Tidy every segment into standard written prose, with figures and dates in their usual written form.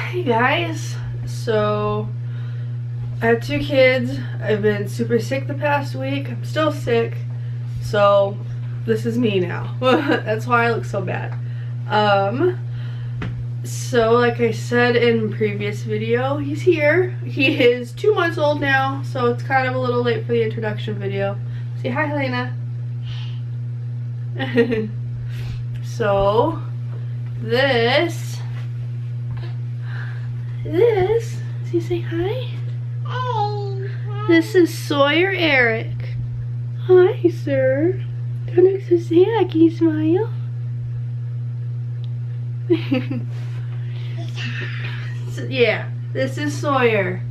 Hey guys, so I have 2 kids. I've been super sick the past week. I'm still sick, so this is me now. That's why I look so bad. So like I said in previous video, he's here. He is 2 months old now, so it's kind of a little late for the introduction video. Say hi, Helena. So this, does he say hi? Hey. This is Sawyer Eric. Hi, sir. Don't look so sad. Can you smile? So, yeah, this is Sawyer.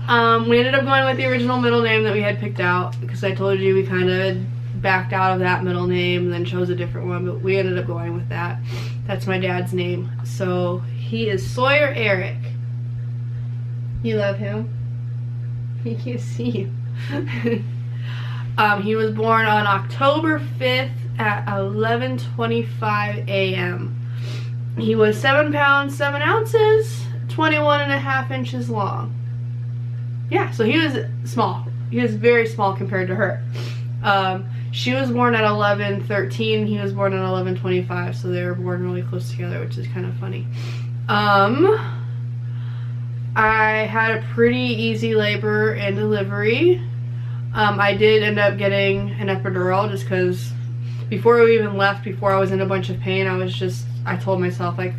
We ended up going with the original middle name that we had picked out because I told you we kind of backed out of that middle name and then chose a different one, but we ended up going with that. That's my dad's name. So he is Sawyer Eric. You love him? He can't see you. He was born on October 5th at 11:25 a.m. He was 7 pounds 7 ounces, 21.5 inches long. Yeah, so he was small. He was very small compared to her. She was born at 11:13. He was born at 11:25, so they were born really close together, which is kind of funny. I had a pretty easy labor and delivery. I did end up getting an epidural just because before we even left, before I was in a bunch of pain, I told myself, like,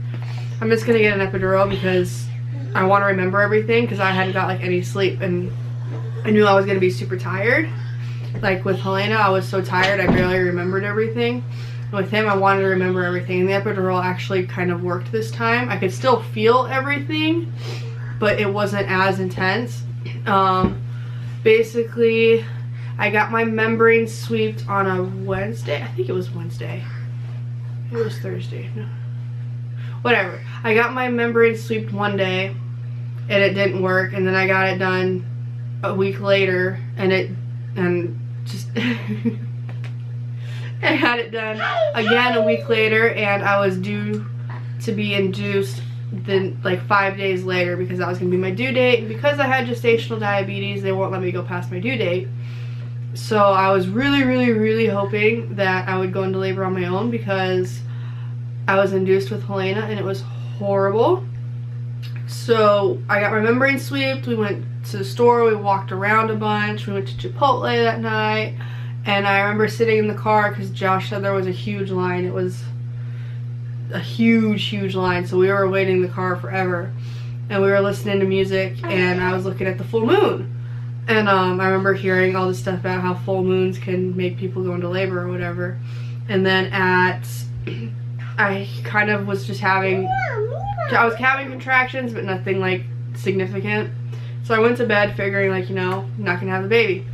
I'm just gonna get an epidural because I want to remember everything, because I hadn't got like any sleep and I knew I was gonna be super tired. Like with Helena, I was so tired I barely remembered everything. With him, I wanted to remember everything, and the epidural actually kind of worked this time. I could still feel everything, but it wasn't as intense. Basically, I got my membrane swept on a Wednesday. I think it was Wednesday. It was Thursday. No. Whatever. I got my membrane swept one day, and it didn't work, and then I got it done a week later, and I had it done again a week later, and I was due to be induced then like 5 days later because that was gonna be my due date. And because I had gestational diabetes, they won't let me go past my due date. So I was really hoping that I would go into labor on my own because I was induced with Helena and it was horrible. So I got my membrane swept. We went to the store, we walked around a bunch, we went to Chipotle that night, and I remember sitting in the car because Josh said there was a huge line. It was a huge line, so we were waiting in the car forever, and we were listening to music, and I was looking at the full moon, and I remember hearing all this stuff about how full moons can make people go into labor or whatever. And then I kind of was just having contractions, but nothing like significant. So I went to bed figuring, like, you know, I'm not gonna have a baby,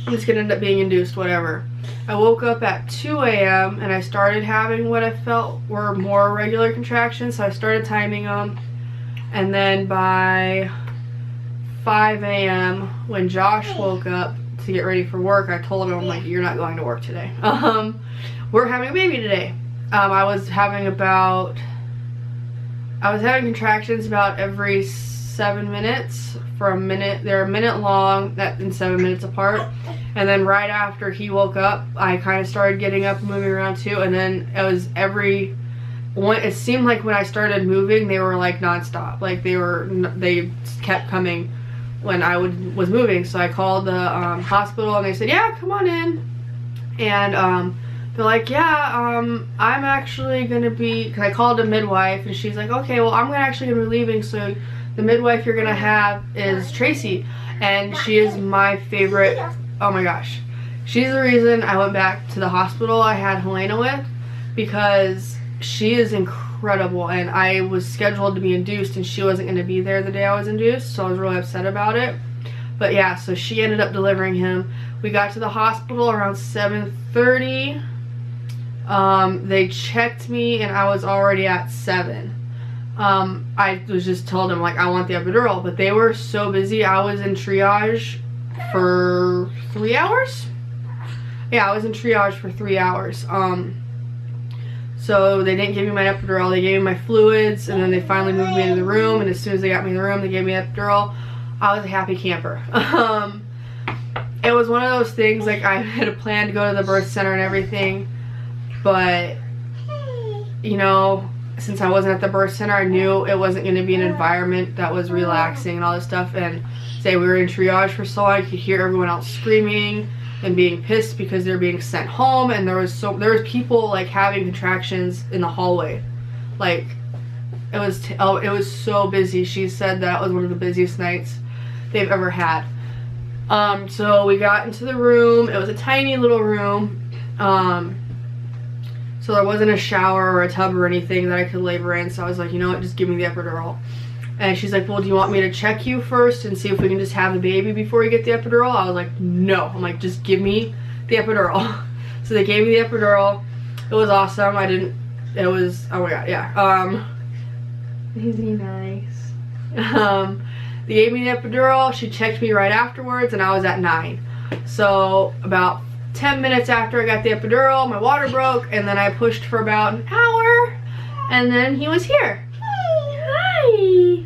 I'm just gonna end up being induced, whatever. I woke up at 2 a.m. and I started having what I felt were more regular contractions, so I started timing them. And then by 5 a.m. when Josh woke up to get ready for work, I told him, like, you're not going to work today. We're having a baby today. I was having contractions about every 7 minutes for a minute. They're a minute long, and 7 minutes apart. And then right after he woke up, I kind of started getting up and moving around too. And then it was it seemed like when I started moving, they were like nonstop. Like they kept coming when I was moving. So I called the hospital and they said, yeah, come on in. And they're like, yeah, I'm actually gonna be, because I called a midwife and she's like, okay, well, I'm actually gonna be leaving, so the midwife you're gonna have is Tracy, and she is my favorite. Oh my gosh, she's the reason I went back to the hospital I had Helena with, because she is incredible, and I was scheduled to be induced and she wasn't gonna be there the day I was induced, so I was really upset about it. But yeah, so she ended up delivering him. We got to the hospital around 7:30. They checked me and I was already at 7. I was just told them, like, I want the epidural, but they were so busy. I was in triage for 3 hours. Yeah, I was in triage for 3 hours. So they didn't give me my epidural, they gave me my fluids, and then they finally moved me into the room, and as soon as they got me in the room, they gave me an epidural. I was a happy camper. It was one of those things, like, I had a plan to go to the birth center and everything, but, you know, since I wasn't at the birth center, I knew it wasn't going to be an environment that was relaxing and all this stuff, and say we were in triage for so long, I could hear everyone else screaming and being pissed because they're being sent home, and there was people like having contractions in the hallway. Like, it was so busy. She said that was one of the busiest nights they've ever had. So we got into the room. It was a tiny little room. So there wasn't a shower or a tub or anything that I could labor in, so I was like, you know what, just give me the epidural. And she's like, well, do you want me to check you first and see if we can just have the baby before you get the epidural? I was like, no. I'm like, just give me the epidural. So they gave me the epidural. It was awesome. It was, oh my god, yeah. Isn't he nice? They gave me the epidural. She checked me right afterwards, and I was at 9. So about 10 minutes after I got the epidural, my water broke, and then I pushed for about an hour, and then he was here. Hi.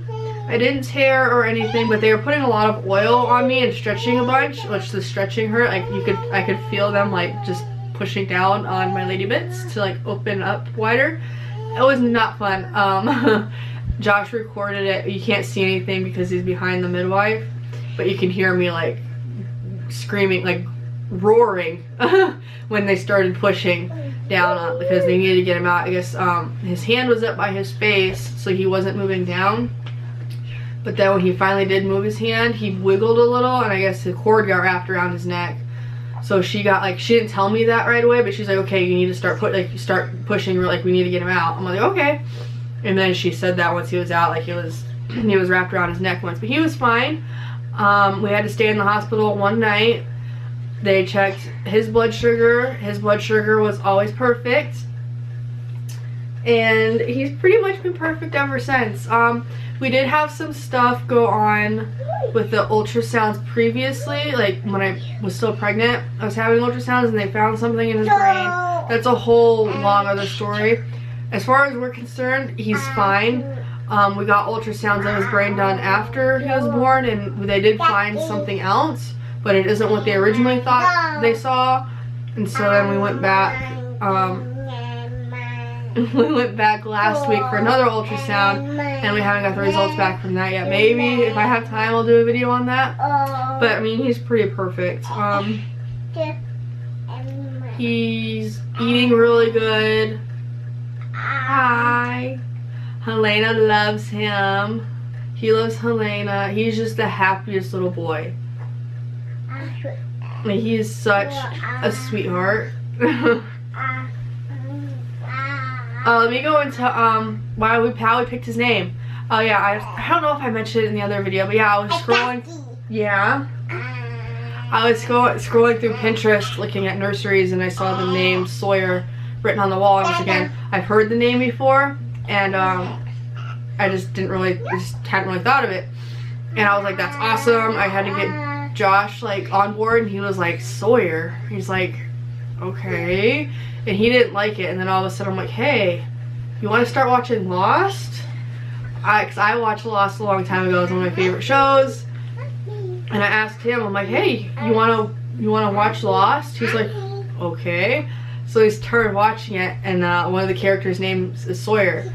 I didn't tear or anything, but they were putting a lot of oil on me and stretching a bunch, which the stretching hurt. Like, I could feel them like just pushing down on my lady bits to like open up wider. It was not fun. Josh recorded it. You can't see anything because he's behind the midwife, but you can hear me like screaming, like roaring when they started pushing down on, because they needed to get him out. I guess his hand was up by his face, so he wasn't moving down. But then when he finally did move his hand, he wiggled a little, and I guess the cord got wrapped around his neck. So she got like, she didn't tell me that right away, but she's like, okay, you need to start pushing, like, we need to get him out. I'm like, okay. And then she said that once he was out, like he was wrapped around his neck once, but he was fine. We had to stay in the hospital one night. They checked his blood sugar. His blood sugar was always perfect, and he's pretty much been perfect ever since. We did have some stuff go on with the ultrasounds previously, like when I was still pregnant. I was having ultrasounds and they found something in his brain. That's a whole long other story. As far as we're concerned, he's fine. We got ultrasounds of his brain done after he was born, and they did find something else, but it isn't what they originally thought they saw. And so then we went back last week for another ultrasound, and we haven't got the results back from that yet. Maybe if I have time I'll do a video on that, but I mean, he's pretty perfect. He's eating really good. Hi. Helena loves him. He loves Helena. He's just the happiest little boy. He is such a sweetheart. Let me go into how we picked his name. Oh yeah, I don't know if I mentioned it in the other video, but yeah, I was scrolling. Yeah. I was scrolling through Pinterest looking at nurseries, and I saw the name Sawyer written on the wall. And once again, I've heard the name before, and I just hadn't really thought of it. And I was like, that's awesome. I had to get Josh like on board, and he was like, Sawyer. He's like, okay. And he didn't like it, and then all of a sudden I'm like, hey, you want to start watching Lost? Cause I watched Lost a long time ago. It's one of my favorite shows. And I asked him, I'm like, hey, you wanna watch Lost? He's like, okay. So he started watching it, and one of the characters' names is Sawyer,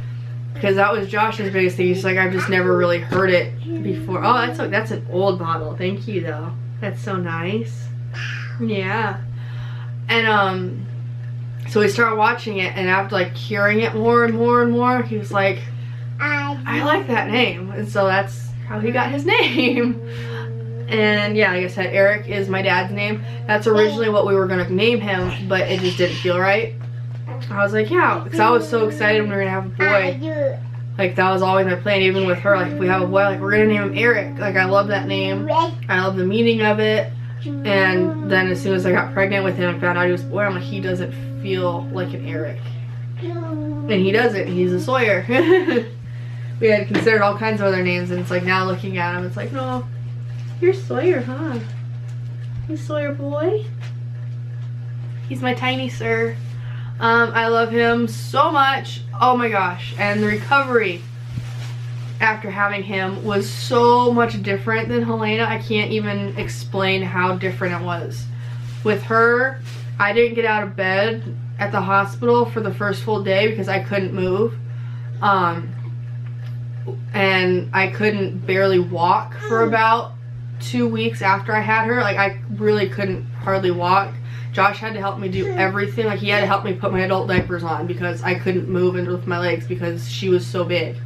because that was Josh's biggest thing. He's like, I've just never really heard it before. Oh, that's an old bottle. Thank you though. That's so nice. Yeah. And so we started watching it, and after like hearing it more and more and more, he was like, I like that name. And so that's how he got his name. And yeah, like I said, Eric is my dad's name. That's originally what we were gonna name him, but it just didn't feel right. I was like, yeah, because I was so excited when we were gonna have a boy. Like, that was always my plan, even with her. Like, if we have a boy, like, we're gonna name him Eric. Like, I love that name. I love the meaning of it. And then as soon as I got pregnant with him, I found out he was a boy. I'm like, he doesn't feel like an Eric. And he doesn't. He's a Sawyer. We had considered all kinds of other names, and it's like, now looking at him, it's like, no, you're Sawyer, huh? You Sawyer boy? He's my tiny sir. I love him so much. Oh my gosh. And the recovery after having him was so much different than Helena. I can't even explain how different it was. With her, I didn't get out of bed at the hospital for the first full day because I couldn't move. And I couldn't barely walk for about 2 weeks after I had her. Like, I really couldn't hardly walk. Josh had to help me do everything. Like, he had to help me put my adult diapers on because I couldn't move and lift my legs because she was so big.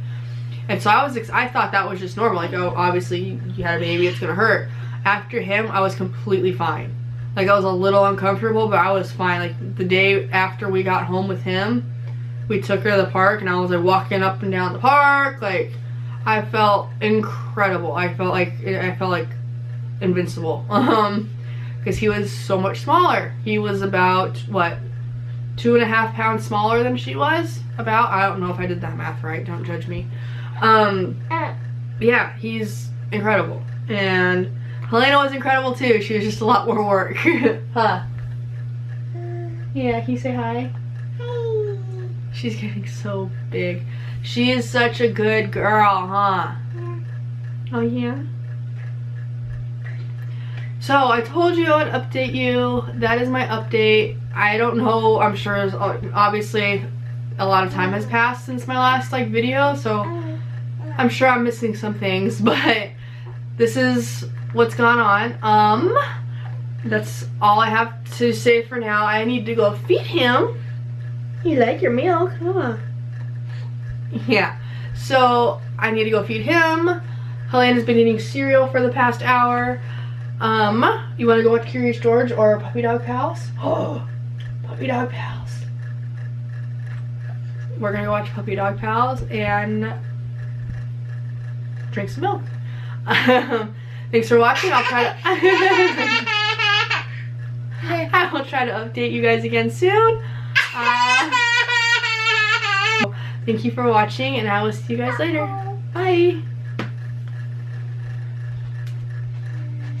And so I thought that was just normal. Like, oh, obviously you had a baby, it's gonna hurt. After him, I was completely fine. Like, I was a little uncomfortable, but I was fine. Like, the day after we got home with him, we took her to the park, and I was like walking up and down the park. Like, I felt incredible. I felt like invincible. Because he was so much smaller. He was about, what, 2.5 pounds smaller than she was? About? I don't know if I did that math right. Don't judge me. Yeah, he's incredible. And Helena was incredible too. She was just a lot more work. Huh. Yeah, can you say hi? Hi. She's getting so big. She is such a good girl, huh? Yeah. Oh yeah? So I told you I would update you. That is my update. I don't know, I'm sure obviously a lot of time has passed since my last like video, so I'm sure I'm missing some things, but this is what's gone on. That's all I have to say for now. I need to go feed him. You like your milk, huh? Yeah, so I need to go feed him. Helena's been eating cereal for the past hour. You want to go watch Curious George or Puppy Dog Pals? Oh, Puppy Dog Pals. We're gonna go watch Puppy Dog Pals and drink some milk. Thanks for watching. I will try to update you guys again soon. Thank you for watching, and I will see you guys later. Bye.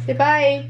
Say bye.